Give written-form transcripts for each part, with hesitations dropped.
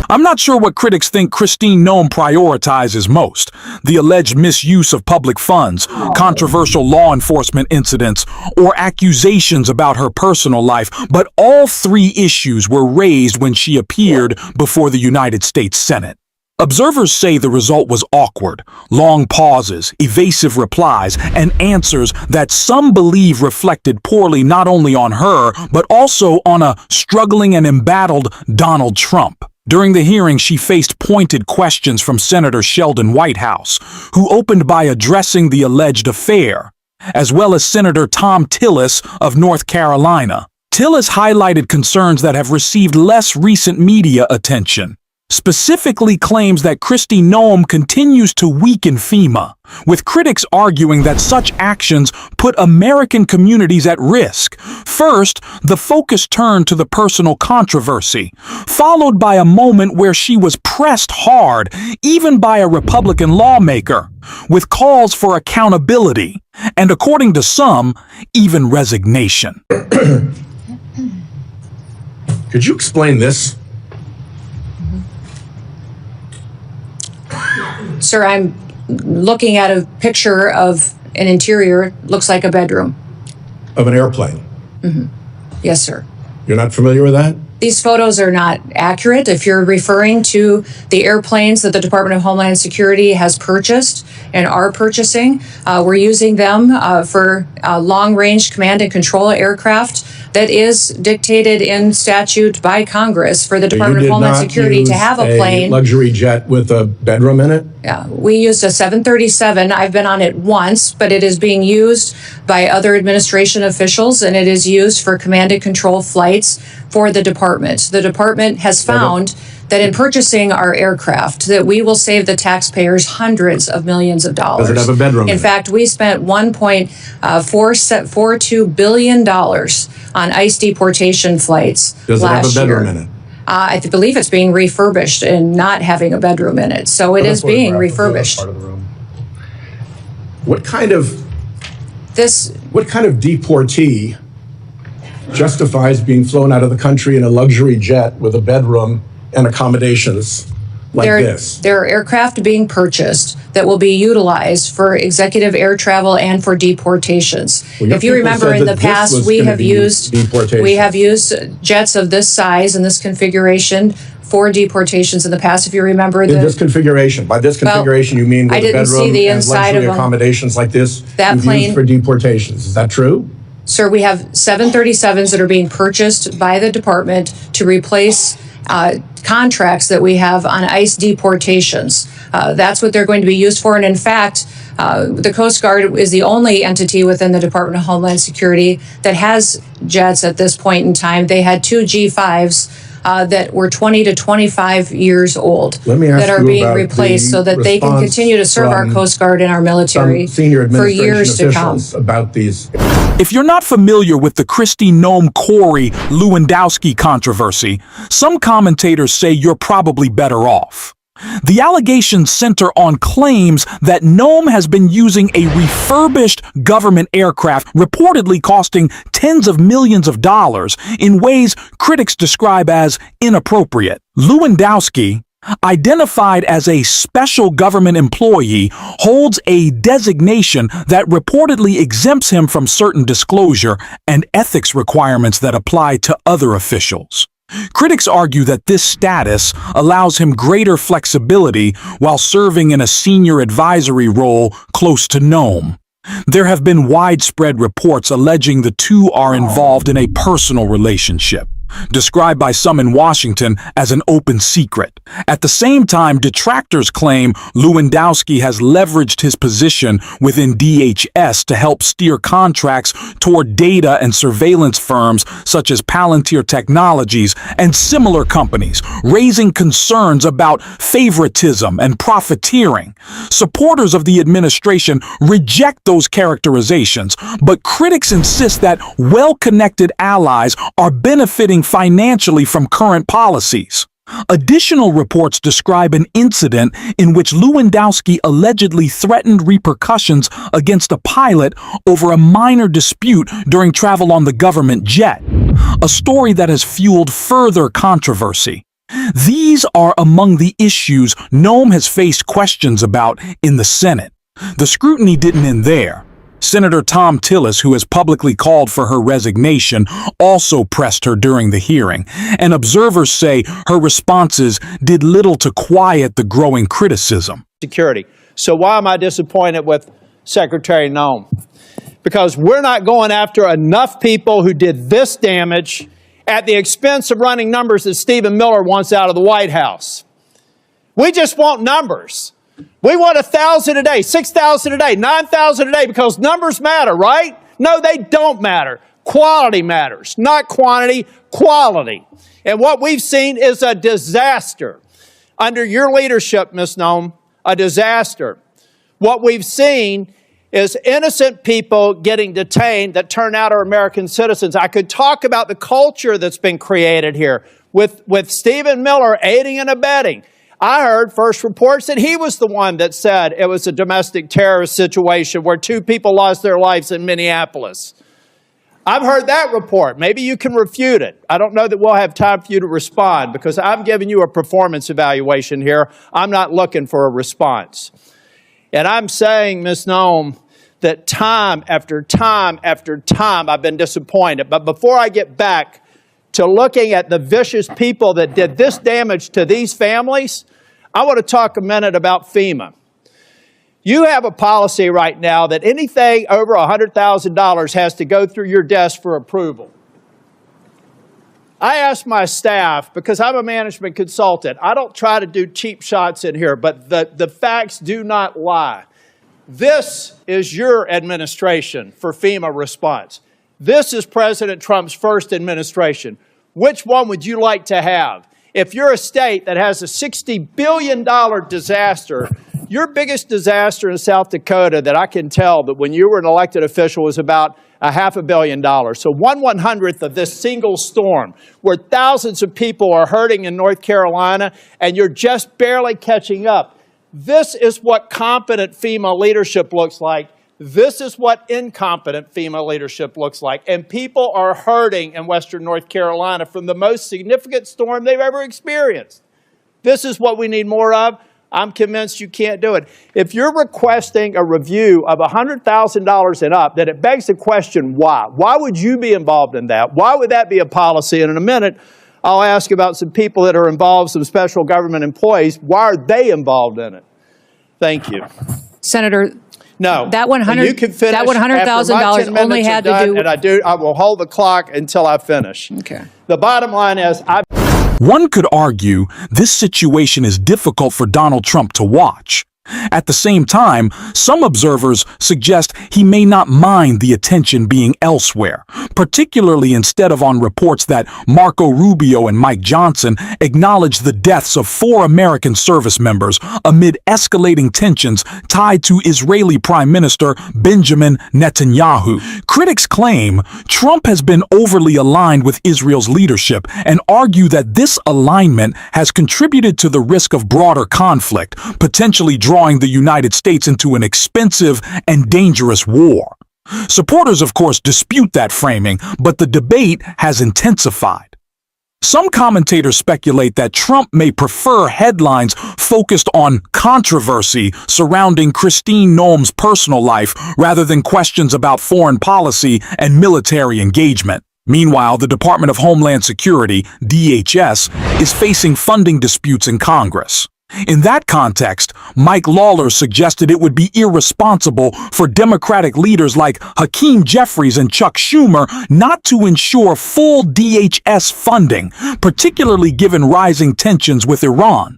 I'm not sure what critics think Kristi Noem prioritizes most: the alleged misuse of public funds, controversial law enforcement incidents, or accusations about her personal life, but all three issues were raised when she appeared before the United States Senate. Observers say the result was awkward: long pauses, evasive replies, and answers that some believe reflected poorly not only on her, but also on a struggling and embattled Donald Trump. During the hearing, she faced pointed questions from Senator Sheldon Whitehouse, who opened by addressing the alleged affair, as well as Senator Thom Tillis of North Carolina. Tillis highlighted concerns that have received less recent media attention, specifically claims that Kristi Noem continues to weaken FEMA, with critics arguing that such actions put American communities at risk. First, the focus turned to the personal controversy, followed by a moment where she was pressed hard, even by a Republican lawmaker, with calls for accountability, and according to some, even resignation. Could you explain this? Sir, I'm looking at a picture of an interior, looks like a bedroom. Of an airplane? Mm-hmm. Yes, sir. You're not familiar with that? These photos are not accurate. If you're referring to the airplanes that the Department of Homeland Security has purchased and are purchasing, we're using them for long-range command and control aircraft that is dictated in statute by Congress for the Department of Homeland Security to have a plane. Luxury jet with a bedroom in it? Yeah, we used a 737. I've been on it once, but it is being used by other administration officials, and it is used for command and control flights for the department. The department has found that in purchasing our aircraft, that we will save the taxpayers hundreds of millions of dollars. Does it have a bedroom? In fact, we spent $1.442 billion on ICE deportation flights last year. Does it have a bedroom in it? I believe it's being refurbished and not having a bedroom in it. So it is being refurbished. Part of the room. What kind of deportee justifies being flown out of the country in a luxury jet with a bedroom and accommodations like this? There are aircraft being purchased that will be utilized for executive air travel and for deportations. Well, if you remember in the past, we have used jets of this size and this configuration for deportations in the past. If you remember this configuration, by this configuration, you mean with a bedroom and luxury accommodations like this? That plane used for deportations. Is that true? Sir, we have 737s that are being purchased by the department to replace contracts that we have on ICE deportations. That's what they're going to be used for. And in fact, the Coast Guard is the only entity within the Department of Homeland Security that has jets at this point in time. They had two G5s that were 20 to 25 years old that are being replaced so that they can continue to serve our Coast Guard and our military for years to come. About these. If you're not familiar with the Kristi Noem Corey Lewandowski controversy, some commentators say you're probably better off. The allegations center on claims that Noem has been using a refurbished government aircraft, reportedly costing tens of millions of dollars, in ways critics describe as inappropriate. Lewandowski, identified as a special government employee, holds a designation that reportedly exempts him from certain disclosure and ethics requirements that apply to other officials. Critics argue that this status allows him greater flexibility while serving in a senior advisory role close to Noem. There have been widespread reports alleging the two are involved in a personal relationship, described by some in Washington as an open secret. At the same time, detractors claim Lewandowski has leveraged his position within DHS to help steer contracts toward data and surveillance firms such as Palantir Technologies and similar companies, raising concerns about favoritism and profiteering. Supporters of the administration reject those characterizations, but critics insist that well-connected allies are benefiting financially from current policies. Additional reports describe an incident in which Lewandowski allegedly threatened repercussions against a pilot over a minor dispute during travel on the government jet, a story that has fueled further controversy. These are among the issues Noem has faced questions about in the Senate. The scrutiny didn't end there. Senator Tom Tillis, who has publicly called for her resignation, also pressed her during the hearing, and observers say her responses did little to quiet the growing criticism. Security. So why am I disappointed with Secretary Noem? Because we're not going after enough people who did this damage at the expense of running numbers that Stephen Miller wants out of the White House. We just want numbers. We want 1,000 a day, 6,000 a day, 9,000 a day, because numbers matter, right? No, they don't matter. Quality matters, not quantity, quality. And what we've seen is a disaster. Under your leadership, Ms. Noem, a disaster. What we've seen is innocent people getting detained that turn out are American citizens. I could talk about the culture that's been created here with Stephen Miller aiding and abetting. I heard first reports that he was the one that said it was a domestic terrorist situation where 2 people lost their lives in Minneapolis. I've heard that report. Maybe you can refute it. I don't know that we'll have time for you to respond because I'm giving you a performance evaluation here. I'm not looking for a response. And I'm saying, Ms. Noem, that time after time after time I've been disappointed. But before I get back to looking at the vicious people that did this damage to these families, I want to talk a minute about FEMA. You have a policy right now that anything over $100,000 has to go through your desk for approval. I asked my staff, because I'm a management consultant, I don't try to do cheap shots in here, but the facts do not lie. This is your administration for FEMA response. This is President Trump's first administration. Which one would you like to have? If you're a state that has a $60 billion disaster, your biggest disaster in South Dakota that I can tell that when you were an elected official was about $500 million. So 1/100th of this single storm where thousands of people are hurting in North Carolina and you're just barely catching up. This is what competent FEMA leadership looks like. This is what incompetent FEMA leadership looks like. And people are hurting in Western North Carolina from the most significant storm they've ever experienced. This is what we need more of. I'm convinced you can't do it. If you're requesting a review of $100,000 and up, then it begs the question, why? Why would you be involved in that? Why would that be a policy? And in a minute, I'll ask about some people that are involved, some special government employees. Why are they involved in it? Thank you. Senator, no, that $100,000 only had to do. And I will hold the clock until I finish. Okay. The bottom line is, One could argue this situation is difficult for Donald Trump to watch. At the same time, some observers suggest he may not mind the attention being elsewhere, particularly instead of on reports that Marco Rubio and Mike Johnson acknowledged the deaths of 4 American service members amid escalating tensions tied to Israeli Prime Minister Benjamin Netanyahu. Critics claim Trump has been overly aligned with Israel's leadership and argue that this alignment has contributed to the risk of broader conflict, potentially drawing the United States into an expensive and dangerous war. Supporters, of course, dispute that framing, but the debate has intensified. Some commentators speculate that Trump may prefer headlines focused on controversy surrounding Kristi Noem's personal life rather than questions about foreign policy and military engagement. Meanwhile, the Department of Homeland Security, DHS, is facing funding disputes in Congress. In that context, Mike Lawler suggested it would be irresponsible for Democratic leaders like Hakeem Jeffries and Chuck Schumer not to ensure full DHS funding, particularly given rising tensions with Iran.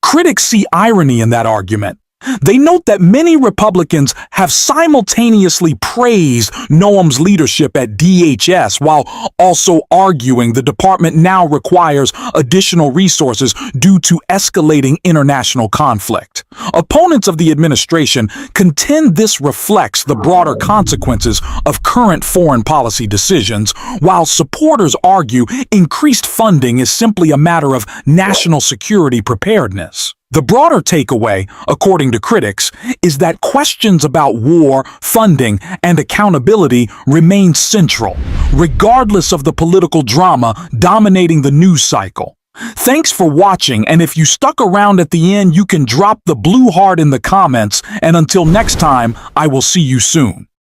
Critics see irony in that argument. They note that many Republicans have simultaneously praised Noem's leadership at DHS while also arguing the department now requires additional resources due to escalating international conflict. Opponents of the administration contend this reflects the broader consequences of current foreign policy decisions, while supporters argue increased funding is simply a matter of national security preparedness. The broader takeaway, according to critics, is that questions about war, funding, and accountability remain central, regardless of the political drama dominating the news cycle. Thanks for watching, and if you stuck around at the end, you can drop the blue heart in the comments, and until next time, I will see you soon.